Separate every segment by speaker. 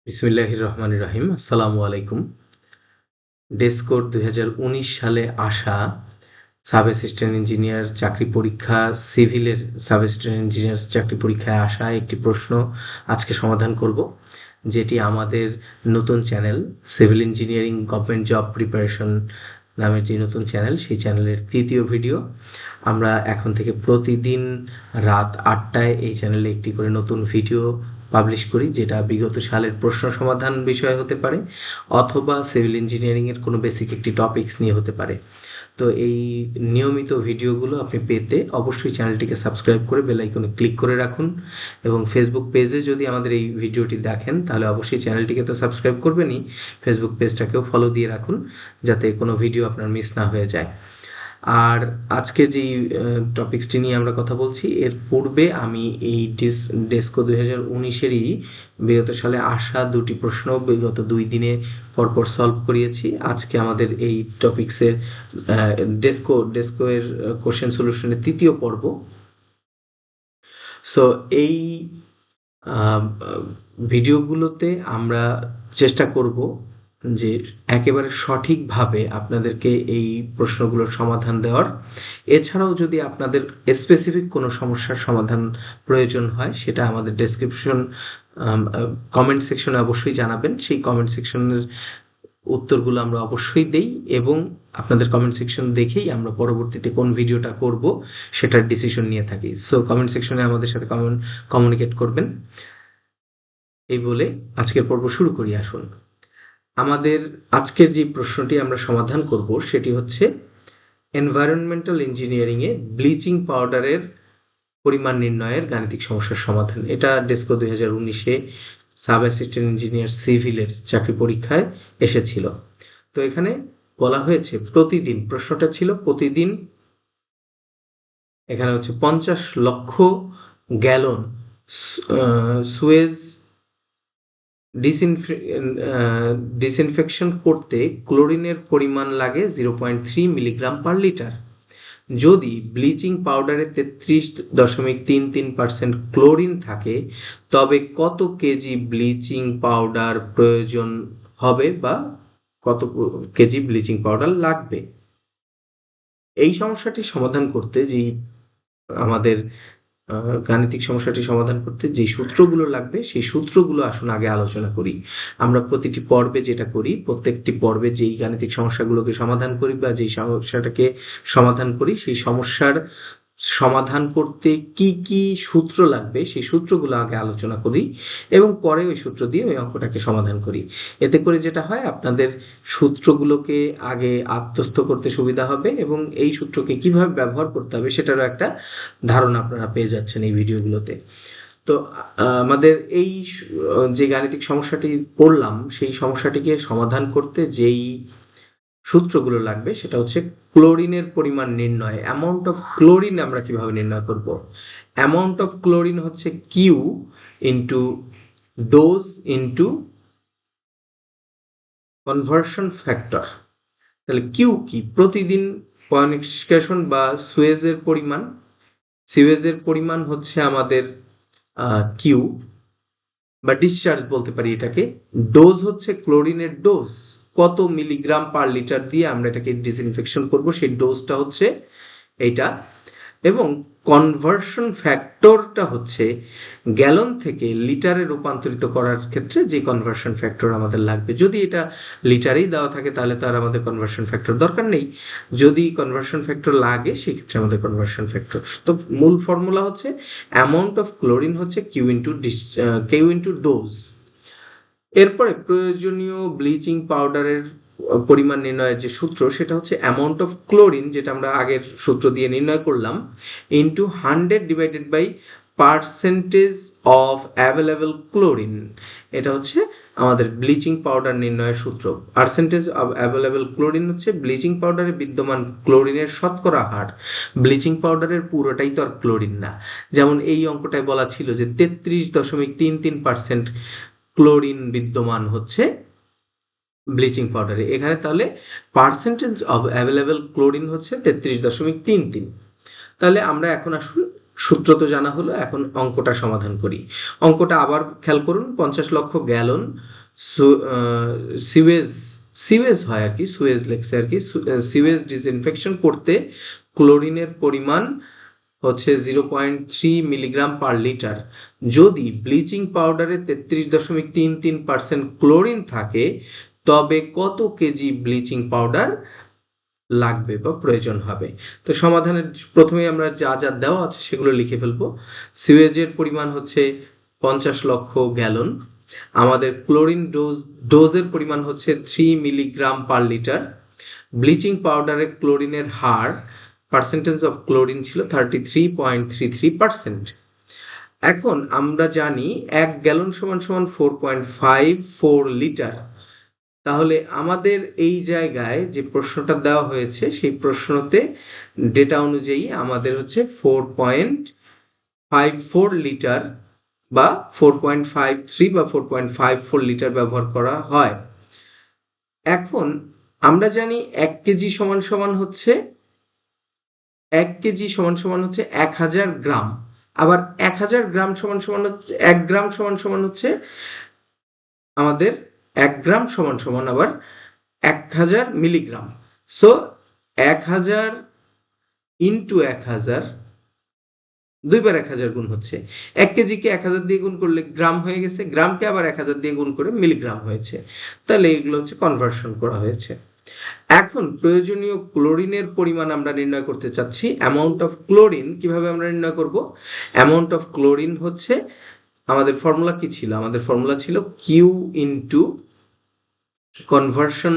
Speaker 1: বিসমিল্লাহির রহমানির রহিম। আসসালামু আলাইকুম। ডেসকোড 2019 সালে আসা সাব অ্যাসিস্ট্যান্ট ইঞ্জিনিয়ার চাকরি পরীক্ষা, সিভিলের সাব অ্যাসিস্ট্যান্ট ইঞ্জিনিয়ার চাকরি পরীক্ষায় আসা একটি প্রশ্ন আজকে সমাধান করব, যেটি আমাদের নতুন channel civil engineering government job preparation নামের যে নতুন চ্যানেল, সেই চ্যানেলের তৃতীয় ভিডিও। আমরা এখন থেকে প্রতিদিন রাত 8টায় এই চ্যানেলে একটি করে নতুন ভিডিও পাবলিশ করি, যেটা বিগত সালের প্রশ্ন সমাধান বিষয় হতে পারে অথবা সিভিল ইঞ্জিনিয়ারিংয়ের কোনো বেসিক একটি টপিকস নিয়ে হতে পারে। তো এই নিয়মিত ভিডিওগুলো আপনি পেতে অবশ্যই চ্যানেলটিকে সাবস্ক্রাইব করে বেল আইকনে ক্লিক করে রাখুন, এবং ফেসবুক পেজে যদি আমাদের এই ভিডিওটি দেখেন তাহলে অবশ্যই চ্যানেলটিকে তো সাবস্ক্রাইব করবেনই, ফেসবুক পেজটাকেও ফলো দিয়ে রাখুন যাতে কোনো ভিডিও আপনার মিস না হয়ে যায়। আর আজকে যেই টপিক্সটি নিয়ে আমরা কথা বলছি, এর পূর্বে আমি এই ডেসকো 2019-এরই বিগত সালে আসা দুটি প্রশ্ন বিগত 2 দিনে পরপর সলভ করিয়েছি। আজকে আমাদের এই টপিক্সের ডেসকো এর কোশ্চেন সলিউশনের তৃতীয় পর্ব। সো এই ভিডিওগুলোতে আমরা চেষ্টা করব যে একেবারে সঠিকভাবে আপনাদেরকে এই প্রশ্নগুলোর সমাধান দেওয়ার। এছাড়াও যদি আপনাদের স্পেসিফিক কোনো সমস্যার সমাধান প্রয়োজন হয়, সেটা আমাদের ডেসক্রিপশন কমেন্ট সেকশনে অবশ্যই জানাবেন। সেই কমেন্ট সেকশনের উত্তরগুলো আমরা অবশ্যই দেই, এবং আপনাদের কমেন্ট সেকশন দেখেই আমরা পরবর্তীতে কোন ভিডিওটা করব সেটার ডিসিশন নিয়ে থাকি। সো কমেন্ট সেকশনে আমাদের সাথে কমিউনিকেট করবেন। এই বলে আজকের পর্ব শুরু করি। আসুন, আমাদের আজকের যে প্রশ্নটি আমরা সমাধান করব সেটি হচ্ছে এনভায়রনমেন্টাল ইঞ্জিনিয়ারিংয়ে ব্লিচিং পাউডারের পরিমাণ নির্ণয়ের গাণিতিক সমস্যার সমাধান। এটা ডেসকো 2019-এ সাব অ্যাসিস্ট্যান্ট ইঞ্জিনিয়ার সিভিলের চাকরি পরীক্ষায় এসেছিল। তো এখানে বলা হয়েছে প্রতিদিন, প্রশ্নটা ছিল প্রতিদিন, এখানে হচ্ছে 50 লক্ষ গ্যালন সুয়েজ ডিসইনফেকশন করতে ক্লোরিনের পরিমাণ লাগে 0.3 মিলিগ্রাম পার লিটার। যদি ব্লিচিং পাউডারে 33.33% ক্লোরিন থাকে, তবে কত কেজি ব্লিচিং পাউডার প্রয়োজন হবে বা কত কেজি ব্লিচিং পাউডার লাগবে। এই সমস্যাটি সমাধান করতে যেই আমাদের গাণিতিক সমস্যাটি সমাধান করতে যে সূত্রগুলো লাগবে, সেই সূত্রগুলো আসুন আগে আলোচনা করি। আমরা প্রতিটি পর্বে যেটা করি, প্রত্যেকটি পর্বে যেই গাণিতিক সমস্যাগুলোকে সমাধান করি বা যেই সমস্যাটাকে সমাধান করি, সেই সমস্যার সমাধান করতে কি কি সূত্র লাগবে সেই সূত্রগুলো আগে আলোচনা করি, এবং পরে ওই সূত্র দিয়ে ওই অঙ্কটাকে সমাধান করি। এতে করে যেটা হয়, আপনাদের সূত্রগুলোকে আগে আত্মস্থ করতে সুবিধা হবে, এবং এই সূত্রকে কিভাবে ব্যবহার করতে হবে সেটারও একটা ধারণা আপনারা পেয়ে যাচ্ছেন এই ভিডিওগুলোতে। তো আমাদের এই যে গাণিতিক সমস্যাটি পড়লাম, সেই সমস্যাটিকে সমাধান করতে যেই সূত্রগুলো লাগবে সেটা হচ্ছে ক্লোরিনের পরিমাণ নির্ণয়। অ্যামাউন্ট অফ ক্লোরিন আমরা কিভাবে নির্ণয় করব? অ্যামাউন্ট অফ ক্লোরিন হচ্ছে Q into dose into conversion factor. তাহলে কিউ কি? প্রতিদিন পয়ঃনিষ্কাশন বা সুয়েজের পরিমাণ। সিওয়েজের পরিমাণ হচ্ছে আমাদের কিউ বা ডিসচার্জ বলতে পারি এটাকে। ডোজ হচ্ছে ক্লোরিনের ডোজ, কত মিলিগ্রাম পার লিটার দিয়ে আমরা এটাকে ডিসইনফেকশন করব, সেই ডোজটা হচ্ছে এইটা। এবং কনভার্সন ফ্যাক্টরটা হচ্ছে গ্যালন থেকে লিটারে রূপান্তরিত করার ক্ষেত্রে যে কনভার্সন ফ্যাক্টর আমাদের লাগবে। যদি এটা লিটারেই দেওয়া থাকে তাহলে তো আর আমাদের কনভার্সন ফ্যাক্টর দরকার নেই। যদি কনভার্সন ফ্যাক্টর লাগে সেক্ষেত্রে আমাদের কনভার্সন ফ্যাক্টর। তো মূল ফর্মুলা হচ্ছে অ্যামাউন্ট অফ ক্লোরিন হচ্ছে কিউ ইন্টু ডোজ। এরপরে প্রয়োজনীয় ব্লিচিং পাউডারের পরিমাণ নির্ণয়ের যে সূত্র, সেটা হচ্ছে অ্যামাউন্ট অফ ক্লোরিন, যেটা আমরা আগের সূত্র দিয়ে নির্ণয় করলাম, into 100 divided by percentage of available chlorine. এটা হচ্ছে আমাদের ব্লিচিং পাউডার নির্ণয়ের সূত্র। পার্সেন্টেজ অফ অ্যাভেলেবল ক্লোরিন হচ্ছে ব্লিচিং পাউডারে বিদ্যমান ক্লোরিনের শতকরা হার। ব্লিচিং পাউডারের পুরোটাই তো আর ক্লোরিন না। যেমন এই অঙ্কটায় বলা ছিল যে 33.33% ক্লোরিন বিদ্যমান হচ্ছে ব্লিচিং পাউডারে। এখানে তাহলে পার্সেন্টেজ অফ অ্যাভেলেবল ক্লোরিন হচ্ছে 33.33। তাহলে আমরা এখন আসুন সূত্র তো জানা হলো, এখন অঙ্কটা সমাধান করি। অঙ্কটা আবার খেয়াল করুন, 50 লক্ষ গ্যালন সিওয়েজ সিওয়েজ হয় আর কি, সুয়েজ লেগসে আর কি, সিওয়েজ ডিসইনফেকশন করতে ক্লোরিনের পরিমাণ হচ্ছে 0.3 মিলিগ্রাম পার লিটার। যদি ব্লিচিং পাউডারে 33.33% ক্লোরিন থাকে তবে কত কেজি ব্লিচিং পাউডার লাগবে বা প্রয়োজন হবে? তো সমাধানের প্রথমেই আমরা যা যা দেওয়া আছে সেগুলো লিখে ফেলবো। সিওয়েজের পরিমাণ হচ্ছে 50 লক্ষ গ্যালন, আমাদের ক্লোরিন ডোজের পরিমাণ হচ্ছে 3 মিলিগ্রাম পার লিটার, ব্লিচিং পাউডারে ক্লোরিনের হার পার্সেন্টেজ অফ ক্লোরিন ছিল 33.33%। এখন আমরা জানি 1 গ্যালন সমান সমান 4.54 লিটার। তাহলে আমাদের এই জায়গায় যে প্রশ্নটা দেওয়া হয়েছে সেই প্রশ্নতে ডেটা অনুযায়ী আমাদের হচ্ছে 4.54 লিটার বা 4.53 বা 4.54 লিটার ব্যবহার করা হয়। এখন আমরা জানি 1 কেজি সমান সমান হচ্ছে 1000 গ্রাম, আবার 1000 গ্রাম সমান সমান হচ্ছে 1 গ্রাম সমান সমান হচ্ছে আমাদের 1 গ্রাম সমান সমান আবার 1000 মিলিগ্রাম। সো 1000 ইন্টু 1000, দুইবার 1000 গুণ হচ্ছে। 1 কেজিকে 1000 দিয়ে গুণ করলে গ্রাম হয়ে গেছে, গ্রামকে আবার 1000 দিয়ে গুণ করে মিলিগ্রাম হয়েছে। তাহলে এগুলো হচ্ছে কনভার্সন করা হয়েছে। এখন প্রয়োজনীয় ক্লোরিনের পরিমাণ আমরা নির্ণয় করতে চাচ্ছি। অ্যামাউন্ট অফ ক্লোরিন কিভাবে আমরা নির্ণয় করব? অ্যামাউন্ট অফ ক্লোরিন হচ্ছে, আমাদের ফর্মুলা কি ছিল? আমাদের ফর্মুলা ছিল Q into conversion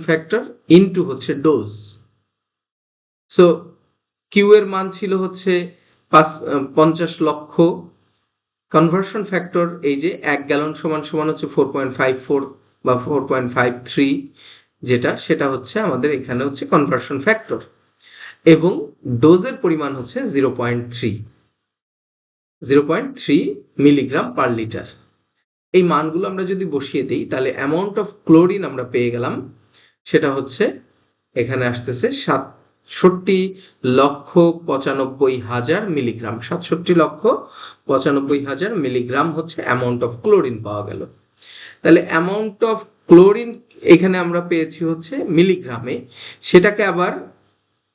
Speaker 1: factor into হচ্ছে ডোজ। সো কিউ এর মান ছিল হচ্ছে 50 লক্ষ, কনভার্সন ফ্যাক্টর এই যে 1 গ্যালন সমান সমান হচ্ছে 4.54 বা 4.53, সেটা হচ্ছে আমাদের এখানে হচ্ছে কনভার্সন ফ্যাক্টর, এবং ডোজের পরিমাণ হচ্ছে 0.3 মিলিগ্রাম পার লিটার। এই মানগুলো আমরা যদি বসিয়ে দিই তাহলে অ্যামাউন্ট অফ ক্লোরিন আমরা পেয়ে গেলাম, সেটা হচ্ছে এখানে আসতেছে 67,95,000 মিলিগ্রাম। 67,95,000 মিলিগ্রাম হচ্ছে অ্যামাউন্ট অফ ক্লোরিন পাওয়া গেল। তাহলে অ্যামাউন্ট অফ ক্লোরিন এখানে আমরা পেয়েছি হচ্ছে মিলিগ্রামে, সেটাকে আবার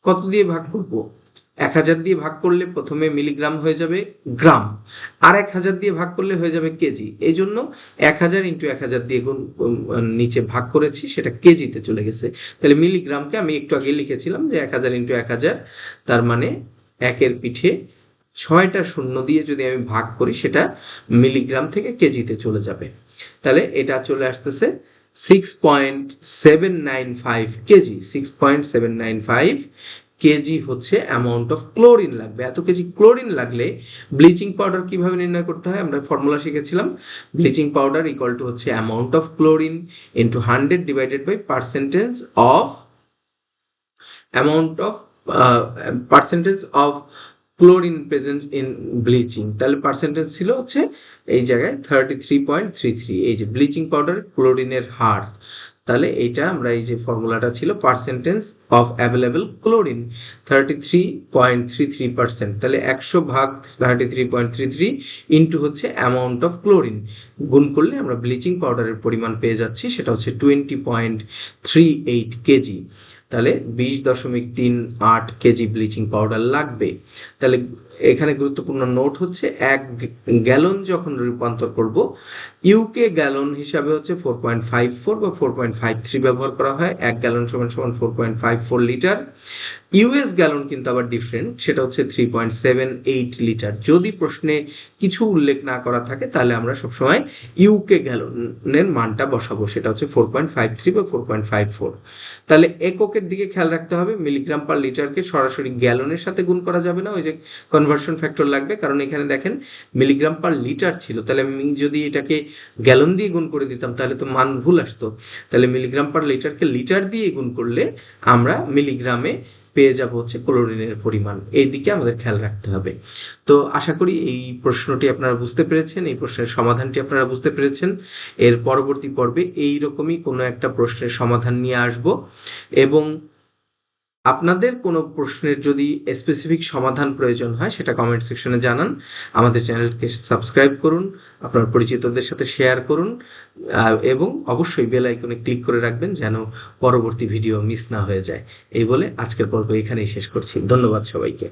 Speaker 1: কত দিয়ে ভাগ করব? 1000 দিয়ে ভাগ করলে প্রথমে মিলিগ্রাম হয়ে যাবে গ্রাম, আর 1000 দিয়ে ভাগ করলে হয়ে যাবে কেজি। এই জন্য 1000 ইন্টু 1000 দিয়ে গুণ নিচে ভাগ করেছি, সেটা কেজিতে চলে গেছে। তাহলে মিলিগ্রামকে আমি একটু আগে লিখেছিলাম যে 1000 ইন্টু 1000, তার মানে 1-এর পিঠে 6টা শূন্য দিয়ে যদি আমি ভাগ করি সেটা মিলিগ্রাম থেকে কেজিতে চলে যাবে। তাহলে এটা চলে আসতেছে 6.795 কেজি। 6.795 কেজি হচ্ছে অ্যামাউন্ট অফ ক্লোরিন লাগবে। এত কেজি ক্লোরিন লাগলে ব্লিচিং পাউডার কিভাবে নির্ণয় করতে হয়? আমরা ফর্মুলা শিখেছিলাম, ব্লিচিং পাউডার ইকুয়াল টু হচ্ছে amount of chlorine into 100 divided by percentage of chlorine present in bleaching. তাহলে পার্সেন্টেজ ছিল হচ্ছে এই জায়গায় 33.33, এই যে ব্লিচিং পাউডার ক্লোরিনের হার। তাহলে এইটা আমরা এই যে ফর্মুলাটা ছিল পার্সেন্টেজ অফ অ্যাভেলেবল ক্লোরিন 33.33%। তাহলে 100 ভাগ 33.33 ইন্টু হচ্ছে অ্যামাউন্ট অফ ক্লোরিন, গুণ করলে আমরা ব্লিচিং পাউডারের পরিমাণ পেয়ে যাচ্ছি, সেটা হচ্ছে 20.38 কেজি। তাহলে 20.38 কেজি ব্লিচিং পাউডার লাগবে। তাহলে এখানে গুরুত্বপূর্ণ নোট হচ্ছে 1 গ্যালন যখন রূপান্তর করব, ইউকে গ্যালন হিসাবে হচ্ছে 4.54 বা 4.53 ব্যবহার করা হয়। 1 গ্যালন সমান সমান 4.54 লিটার। ইউএস গ্যালন কিন্তু আবার ডিফারেন্ট, সেটা হচ্ছে 3.78 লিটার। যদি প্রশ্নে কিছু উল্লেখ না করা থাকে তাহলে আমরা সবসময় ইউকে গ্যালনের মানটা বসাবো, সেটা হচ্ছে 4.53 বা 4.54। তাহলে এককের দিকে খেয়াল রাখতে হবে, মিলিগ্রাম পার লিটারকে সরাসরি গ্যালনের সাথে গুণ করা যাবে না, ওই যে কনভার্সন ফ্যাক্টর লাগবে। কারণ এখানে দেখেন মিলিগ্রাম পার লিটার ছিল, তাহলে আমি যদি এটাকে গ্যালন দিয়ে গুণ করে দিতাম তাহলে তো মান ভুল আসতো। তাহলে মিলিগ্রাম পার লিটারকে লিটার দিয়ে গুণ করলে আমরা মিলিগ্রামে পেয়ে যাব হচ্ছে ক্লোরিনের পরিমাণ। এই দিকে আমাদের খেয়াল রাখতে হবে। তো আশা করি এই প্রশ্নটি আপনারা বুঝতে পেরেছেন, এই প্রশ্নের সমাধানটি আপনারা বুঝতে পেরেছেন। এর পরবর্তী পর্বে এই রকমই কোনো একটা প্রশ্নের সমাধান নিয়ে আসব, এবং আপনাদের কোনো প্রশ্নের যদি স্পেসিফিক সমাধান প্রয়োজন হয় সেটা কমেন্ট সেকশনে জানান। আমাদের চ্যানেলকে সাবস্ক্রাইব করুন, আপনার পরিচিতদের সাথে শেয়ার করুন এবং অবশ্যই বেল আইকনে ক্লিক করে রাখবেন যেন পরবর্তী ভিডিও মিস না হয়ে যায়। এই বলে আজকের পর্ব এখানেই শেষ করছি। ধন্যবাদ সবাইকে।